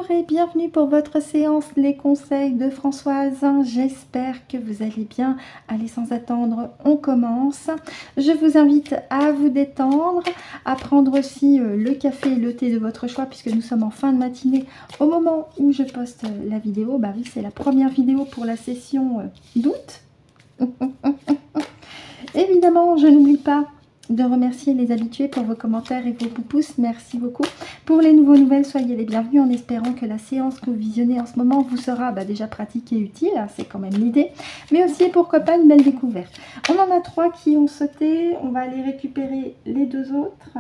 Bonjour et bienvenue pour votre séance Les conseils de Françoise. J'espère que vous allez bien. Allez, sans attendre, on commence. Je vous invite à vous détendre, à prendre aussi le café et le thé de votre choix puisque nous sommes en fin de matinée au moment où je poste la vidéo. Bah oui, c'est la première vidéo pour la session d'août. Évidemment, je n'oublie pas de remercier les habitués pour vos commentaires et vos pouces. Merci beaucoup. Pour les nouvelles, soyez les bienvenus en espérant que la séance que vous visionnez en ce moment vous sera déjà pratique et utile. C'est quand même l'idée. Mais aussi, pourquoi pas, une belle découverte. On en a 3 qui ont sauté. On va aller récupérer les 2 autres.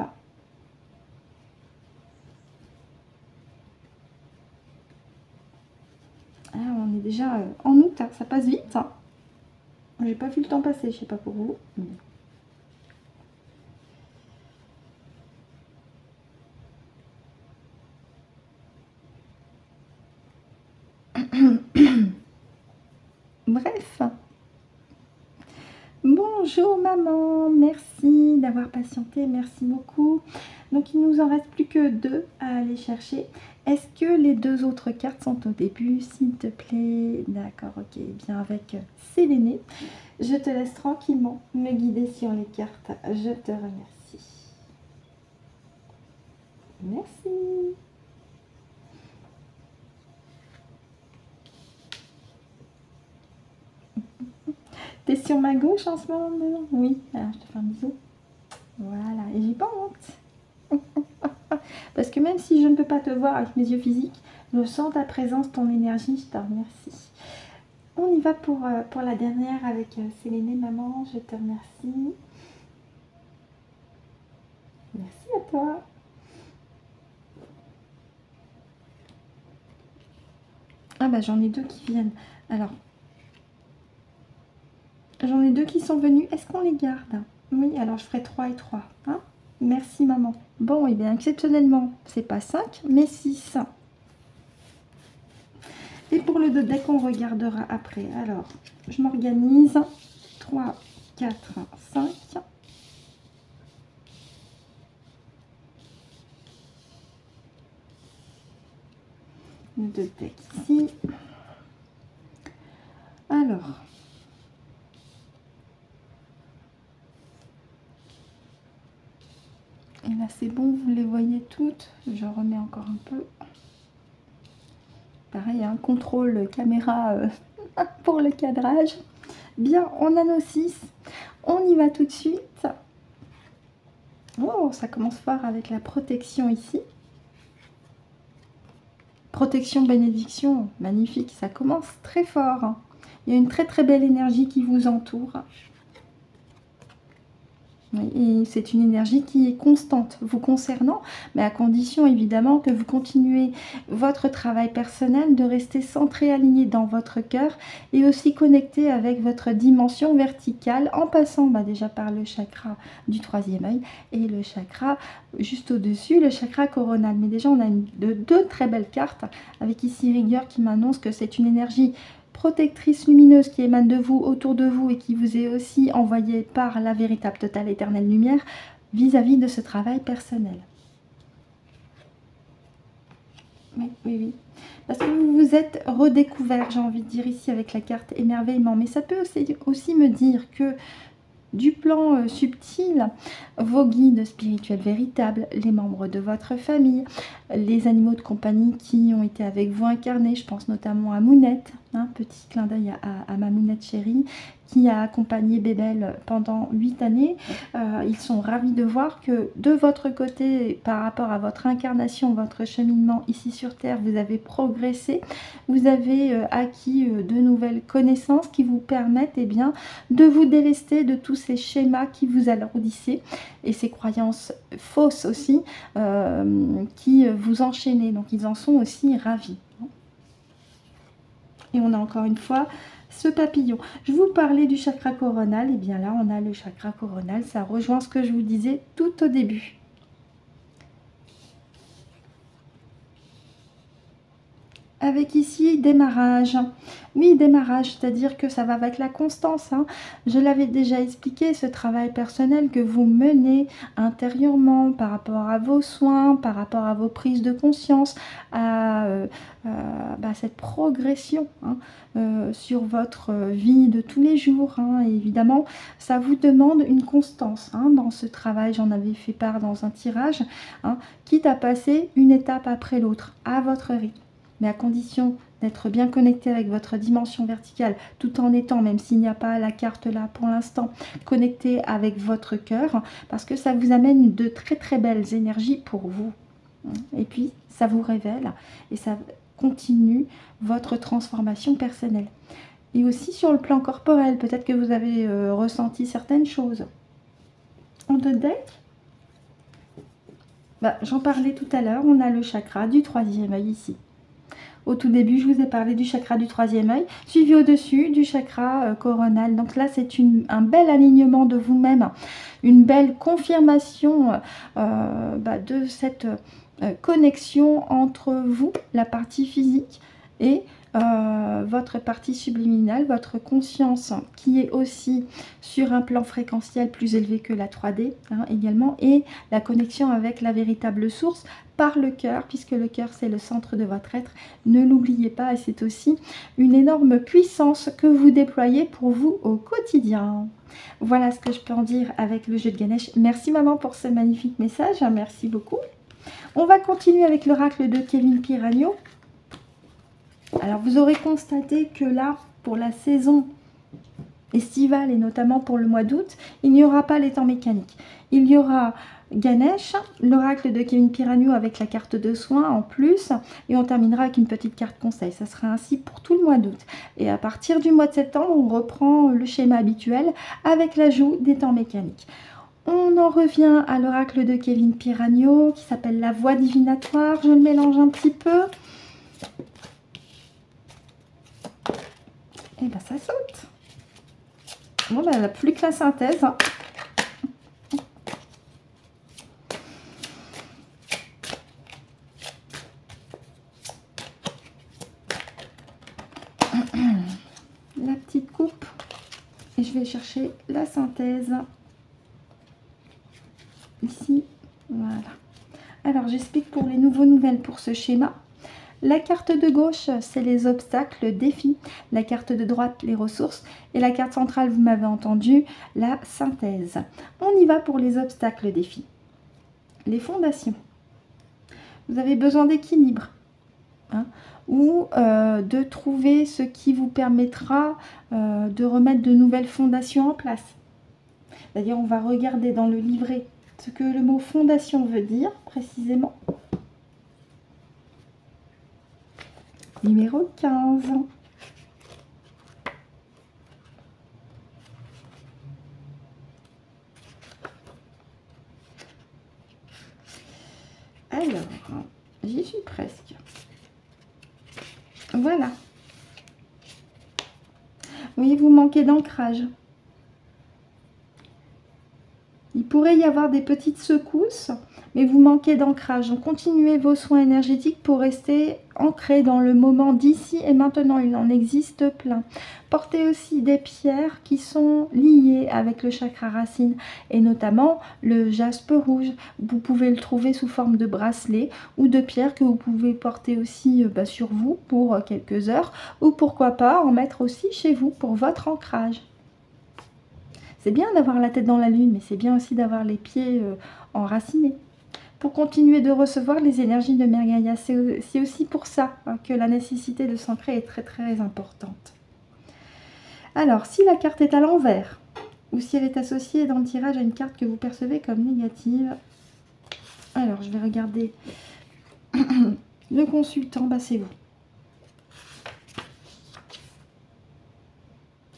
Ah, on est déjà en août. Ça passe vite. J'ai pas vu le temps passer. Je sais pas pour vous. Bref. Bonjour maman, merci d'avoir patienté, merci beaucoup. Donc il nous en reste plus que 2 à aller chercher. Est-ce que les 2 autres cartes sont au début, s'il te plaît? D'accord, ok, bien avec Séléné. Je te laisse tranquillement me guider sur les cartes. Je te remercie. Merci. T'es sur ma gauche en ce moment? Oui, alors je te fais un bisou. Voilà, et j'ai pas honte. Parce que même si je ne peux pas te voir avec mes yeux physiques, je sens ta présence, ton énergie, je te remercie. On y va pour la dernière avec Séléné, maman, je te remercie. Merci à toi. Ah bah j'en ai 2 qui viennent. Alors, j'en ai 2 qui sont venus. Est-ce qu'on les garde? Oui, alors je ferai 3 et 3. Hein, merci maman. Bon, et bien exceptionnellement, c'est pas 5, mais 6. Et pour le deck, on regardera après. Alors, je m'organise. 3, 4, 5. Le deck ici. Alors. Et là, c'est bon, vous les voyez toutes. Je remets encore un peu. Pareil, un contrôle caméra pour le cadrage. Bien, on a nos 6. On y va tout de suite. Oh, ça commence fort avec la protection ici. Protection, bénédiction, magnifique. Ça commence très fort. Il y a une très très belle énergie qui vous entoure. Et c'est une énergie qui est constante vous concernant, mais à condition évidemment que vous continuez votre travail personnel, de rester centré, aligné dans votre cœur et aussi connecté avec votre dimension verticale en passant déjà par le chakra du 3e œil et le chakra juste au-dessus, le chakra coronal. Mais déjà on a deux très belles cartes avec ici rigueur qui m'annonce que c'est une énergie protectrice lumineuse qui émane de vous, autour de vous et qui vous est aussi envoyée par la véritable totale éternelle lumière vis-à-vis de ce travail personnel. Oui, oui, oui. Parce que vous vous êtes redécouvert, j'ai envie de dire ici avec la carte émerveillement. Mais ça peut aussi me dire que du plan subtil, vos guides spirituels véritables, les membres de votre famille, les animaux de compagnie qui ont été avec vous incarnés, je pense notamment à Mounette, petit clin d'œil à ma Mounette chérie, qui a accompagné Bébel pendant 8 années. Ils sont ravis de voir que de votre côté, par rapport à votre incarnation, votre cheminement ici sur Terre, vous avez progressé, vous avez acquis de nouvelles connaissances qui vous permettent de vous délester de tous ces schémas qui vous alourdissaient et ces croyances fausses aussi qui vous enchaînaient. Donc ils en sont aussi ravis. Et on a encore une fois ce papillon. Je vous parlais du chakra coronal, et bien là on a le chakra coronal, ça rejoint ce que je vous disais tout au début. avec ici démarrage. Oui, démarrage, c'est-à-dire que ça va avec la constance, hein. Je l'avais déjà expliqué, ce travail personnel que vous menez intérieurement par rapport à vos soins, par rapport à vos prises de conscience, à cette progression, hein, sur votre vie de tous les jours, hein. Et évidemment, ça vous demande une constance, hein, dans ce travail. J'en avais fait part dans un tirage, hein, quitte à passer une étape après l'autre, à votre rythme. Mais à condition d'être bien connecté avec votre dimension verticale, tout en étant, même s'il n'y a pas la carte là pour l'instant, connecté avec votre cœur, parce que ça vous amène de très très belles énergies pour vous. Et puis, ça vous révèle et ça continue votre transformation personnelle. Et aussi sur le plan corporel, peut-être que vous avez ressenti certaines choses. En deux decks, j'en parlais tout à l'heure, on a le chakra du troisième œil ici. Au tout début, je vous ai parlé du chakra du troisième œil, suivi au-dessus du chakra coronal. Donc là, c'est un bel alignement de vous-même, une belle confirmation de cette connexion entre vous, la partie physique, et votre partie subliminale, votre conscience, qui est aussi sur un plan fréquentiel plus élevé que la 3D, hein, également, et la connexion avec la véritable source, par le cœur, puisque le cœur c'est le centre de votre être. Ne l'oubliez pas, et c'est aussi une énorme puissance que vous déployez pour vous au quotidien. Voilà ce que je peux en dire avec le jeu de Ganesh. Merci maman pour ce magnifique message, merci beaucoup. On va continuer avec l'oracle de Kevin Piragno. Alors vous aurez constaté que là, pour la saison estivale et notamment pour le mois d'août, il n'y aura pas les temps mécaniques. Il y aura Ganesh, l'oracle de Kevin Piragno avec la carte de soins en plus, et on terminera avec une petite carte conseil. Ça sera ainsi pour tout le mois d'août. Et à partir du mois de septembre, on reprend le schéma habituel avec l'ajout des temps mécaniques. On en revient à l'oracle de Kevin Piragno qui s'appelle la voie divinatoire. Je le mélange un petit peu. Et bien ça saute. Bon, elle n'a plus que la synthèse, hein. La petite coupe. Et je vais chercher la synthèse. Ici, voilà. Alors, j'explique pour les nouvelles pour ce schéma. La carte de gauche, c'est les obstacles, le défi. La carte de droite, les ressources. Et la carte centrale, vous m'avez entendu, la synthèse. On y va pour les obstacles, défis. Les fondations. Vous avez besoin d'équilibre, hein, ou de trouver ce qui vous permettra de remettre de nouvelles fondations en place. C'est-à-dire, on va regarder dans le livret ce que le mot fondation veut dire précisément. Numéro 15. Alors, j'y suis presque. Voilà. Oui, vous manquez d'ancrage. Il pourrait y avoir des petites secousses, mais vous manquez d'ancrage. Donc, continuez vos soins énergétiques pour rester ancré dans le moment d'ici et maintenant. Il en existe plein. Portez aussi des pierres qui sont liées avec le chakra racine et notamment le jaspe rouge. Vous pouvez le trouver sous forme de bracelet ou de pierres que vous pouvez porter aussi sur vous pour quelques heures ou pourquoi pas en mettre aussi chez vous pour votre ancrage. C'est bien d'avoir la tête dans la lune, mais c'est bien aussi d'avoir les pieds enracinés. Pour continuer de recevoir les énergies de Mère Gaïa, c'est aussi pour ça que la nécessité de s'ancrer est très très importante. Alors, si la carte est à l'envers, ou si elle est associée dans le tirage à une carte que vous percevez comme négative, alors je vais regarder le consultant, c'est vous.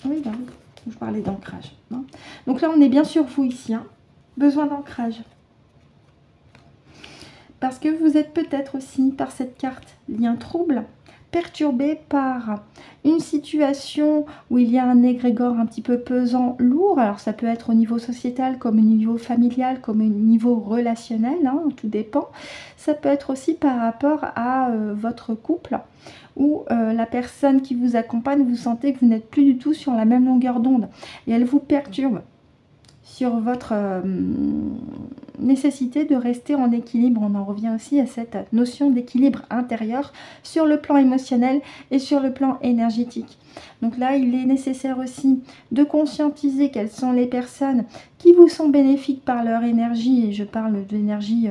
Oui, oui. Je parlais d'ancrage. Hein. Donc là, on est bien sur vous ici. Hein. Besoin d'ancrage. Parce que vous êtes peut-être aussi, par cette carte, lien trouble, perturbé par une situation où il y a un égrégore un petit peu pesant, lourd. Alors ça peut être au niveau sociétal, comme au niveau familial, comme au niveau relationnel, hein, tout dépend. Ça peut être aussi par rapport à votre couple, où la personne qui vous accompagne, vous sentez que vous n'êtes plus du tout sur la même longueur d'onde et elle vous perturbe sur votre nécessité de rester en équilibre. On en revient aussi à cette notion d'équilibre intérieur sur le plan émotionnel et sur le plan énergétique. Donc là, il est nécessaire aussi de conscientiser quelles sont les personnes qui vous sont bénéfiques par leur énergie, et je parle d'énergie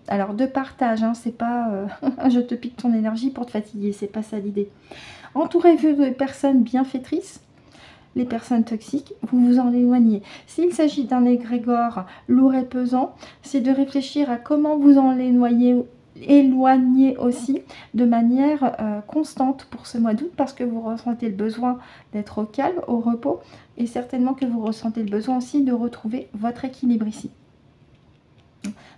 alors de partage, hein, c'est pas je te pique ton énergie pour te fatiguer, c'est pas ça l'idée. Entourez-vous de personnes bienfaitrices. Les personnes toxiques, vous vous en éloignez. S'il s'agit d'un égrégore lourd et pesant, c'est de réfléchir à comment vous en éloigner aussi de manière constante pour ce mois d'août, parce que vous ressentez le besoin d'être au calme, au repos, et certainement que vous ressentez le besoin aussi de retrouver votre équilibre ici.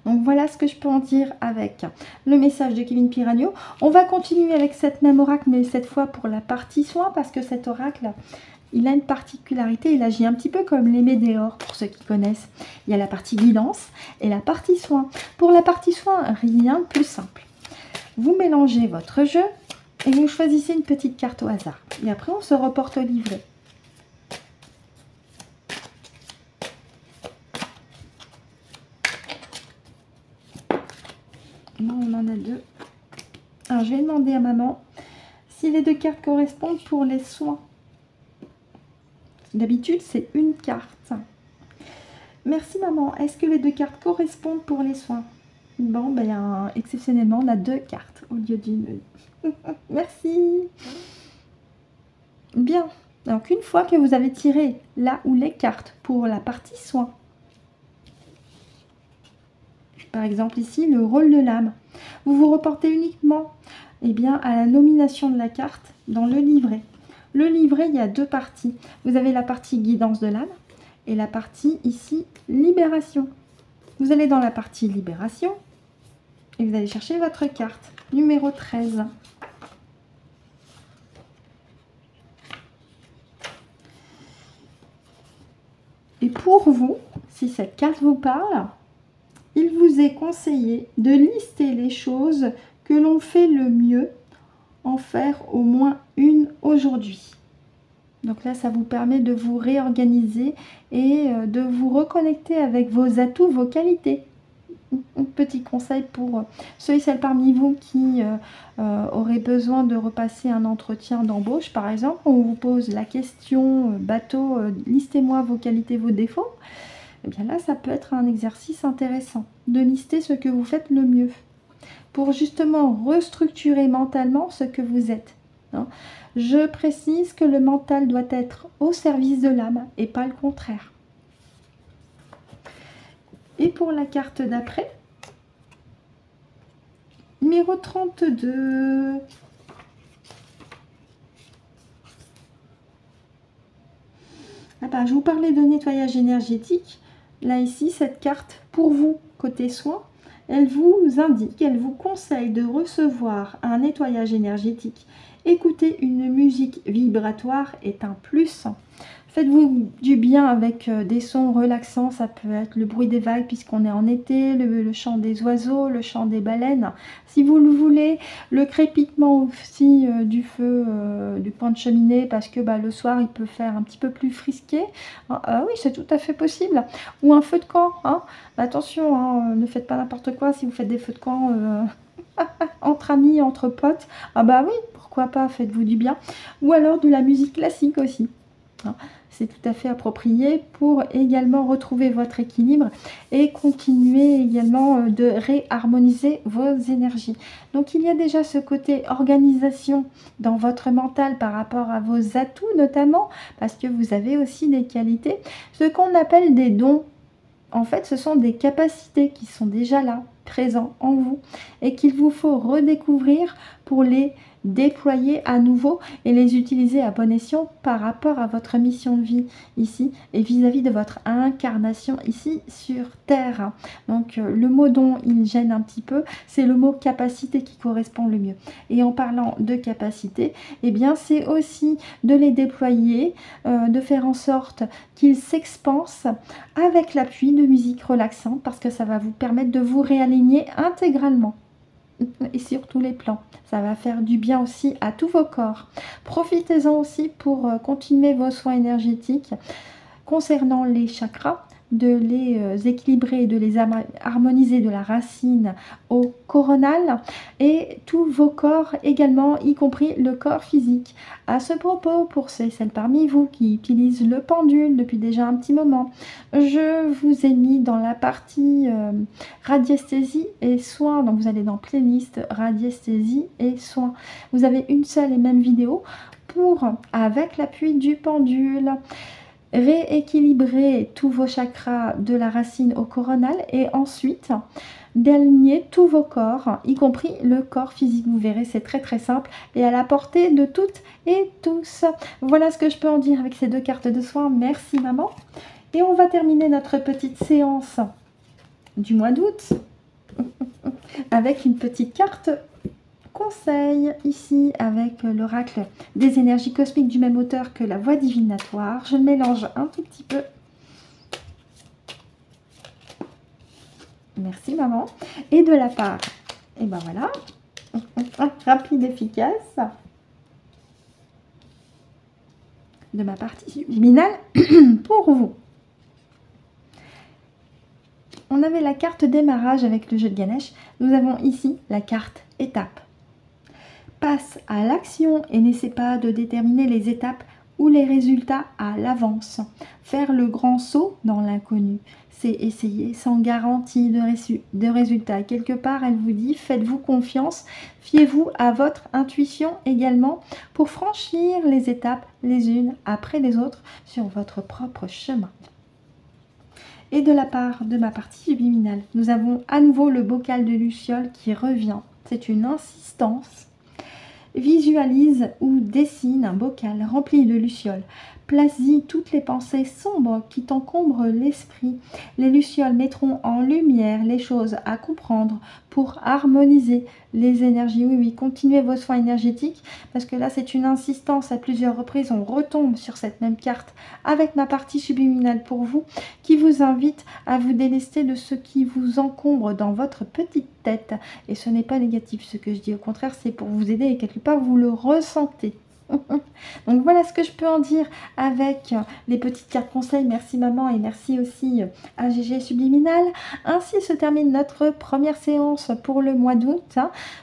Donc voilà ce que je peux en dire avec le message de Kevin Piragno. On va continuer avec cette même oracle, mais cette fois pour la partie soin, parce que cet oracle, il a une particularité, il agit un petit peu comme les météores, pour ceux qui connaissent. Il y a la partie guidance et la partie soin. Pour la partie soin, rien de plus simple. Vous mélangez votre jeu et vous choisissez une petite carte au hasard. Et après, on se reporte au livret. Là, on en a deux. Alors, je vais demander à maman si les deux cartes correspondent pour les soins. D'habitude, c'est une carte. Merci maman. Est-ce que les deux cartes correspondent pour les soins? Bon, ben, exceptionnellement, on a deux cartes au lieu d'une. Merci. Bien. Donc, une fois que vous avez tiré là ou les cartes pour la partie soins, par exemple ici, le rôle de l'âme, vous vous reportez uniquement à la nomination de la carte dans le livret. Le livret, il y a deux parties. Vous avez la partie guidance de l'âme et la partie ici, libération. Vous allez dans la partie libération et vous allez chercher votre carte, numéro 13. Et pour vous, si cette carte vous parle, il vous est conseillé de lister les choses que l'on fait le mieux, en faire au moins une aujourd'hui. Donc là, ça vous permet de vous réorganiser et de vous reconnecter avec vos atouts, vos qualités. Un petit conseil pour ceux et celles parmi vous qui auraient besoin de repasser un entretien d'embauche, par exemple. On vous pose la question bateau, listez-moi vos qualités, vos défauts. Et bien là, ça peut être un exercice intéressant de lister ce que vous faites le mieux pour justement restructurer mentalement ce que vous êtes. Je précise que le mental doit être au service de l'âme et pas le contraire. Et pour la carte d'après, numéro 32. Ah bah, je vous parlais de nettoyage énergétique. Là, ici, cette carte, pour vous, côté soin, elle vous indique, elle vous conseille de recevoir un nettoyage énergétique. Écouter une musique vibratoire est un plus. Faites-vous du bien avec des sons relaxants. Ça peut être le bruit des vagues puisqu'on est en été, le chant des oiseaux, le chant des baleines. Si vous le voulez, le crépitement aussi du feu, du point de cheminée, parce que le soir, il peut faire un petit peu plus frisqué. Oui, c'est tout à fait possible. Ou un feu de camp. Attention, ne faites pas n'importe quoi si vous faites des feux de camp entre amis, entre potes. Ah bah oui, pourquoi pas, faites-vous du bien. Ou alors de la musique classique aussi. C'est tout à fait approprié pour également retrouver votre équilibre et continuer également de réharmoniser vos énergies. Donc il y a déjà ce côté organisation dans votre mental par rapport à vos atouts notamment, parce que vous avez aussi des qualités, ce qu'on appelle des dons. En fait, ce sont des capacités qui sont déjà là, présents en vous, et qu'il vous faut redécouvrir pour les déployer à nouveau et les utiliser à bon escient par rapport à votre mission de vie ici et vis-à-vis de votre incarnation ici sur Terre. Donc le mot dont il gêne un petit peu, c'est le mot capacité qui correspond le mieux. Et en parlant de capacité, eh bien c'est aussi de les déployer, de faire en sorte qu'ils s'expansent avec l'appui de musique relaxante parce que ça va vous permettre de vous réaligner intégralement et sur tous les plans. Ça va faire du bien aussi à tous vos corps. Profitez-en aussi pour continuer vos soins énergétiques concernant les chakras, de les équilibrer, de les harmoniser de la racine au coronal et tous vos corps également, y compris le corps physique. À ce propos, pour celles parmi vous qui utilisent le pendule depuis déjà un petit moment, je vous ai mis dans la partie radiesthésie et soins, donc vous allez dans playlist radiesthésie et soins. Vous avez une seule et même vidéo pour, avec l'appui du pendule, rééquilibrer tous vos chakras de la racine au coronal et ensuite d'aligner tous vos corps, y compris le corps physique. Vous verrez, c'est très très simple et à la portée de toutes et tous. Voilà ce que je peux en dire avec ces deux cartes de soins. Merci maman. Et on va terminer notre petite séance du mois d'août avec une petite carte conseil ici avec l'oracle des énergies cosmiques du même auteur que la voie divinatoire. Je mélange un tout petit peu. Merci maman. Et de la part, et ben voilà, rapide, efficace, de ma partie subliminale pour vous. On avait la carte démarrage avec le jeu de Ganesh. Nous avons ici la carte étape. Passe à l'action et n'essaie pas de déterminer les étapes ou les résultats à l'avance. Faire le grand saut dans l'inconnu, c'est essayer sans garantie de résultat. Quelque part, elle vous dit, faites-vous confiance, fiez-vous à votre intuition également pour franchir les étapes les unes après les autres sur votre propre chemin. Et de la part de ma partie subliminale, nous avons à nouveau le bocal de Luciole qui revient. C'est une insistance. Visualise ou dessine un bocal rempli de lucioles. Place-y toutes les pensées sombres qui t'encombrent l'esprit. Les lucioles mettront en lumière les choses à comprendre pour harmoniser les énergies. Oui, oui, continuez vos soins énergétiques parce que là, c'est une insistance à plusieurs reprises. On retombe sur cette même carte avec ma partie subliminale pour vous qui vous invite à vous délester de ce qui vous encombre dans votre petite tête. Et ce n'est pas négatif ce que je dis. Au contraire, c'est pour vous aider et quelque part, vous le ressentez. Donc voilà ce que je peux en dire avec les petites cartes conseils. Merci maman et merci aussi à GG Subliminal. Ainsi se termine notre première séance pour le mois d'août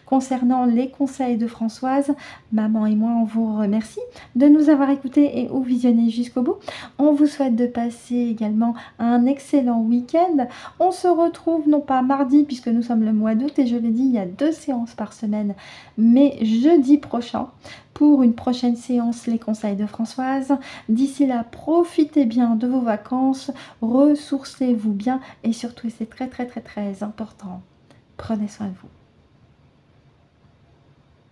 concernant les conseils de Françoise. Maman et moi on vous remercie de nous avoir écoutés et ou visionné jusqu'au bout. On vous souhaite de passer également un excellent week-end. On se retrouve non pas mardi puisque nous sommes le mois d'août et je l'ai dit, il y a 2 séances par semaine, mais jeudi prochain pour une prochaine séance les conseils de Françoise. D'ici là, profitez bien de vos vacances, ressourcez-vous bien et surtout, c'est très très très très important, prenez soin de vous.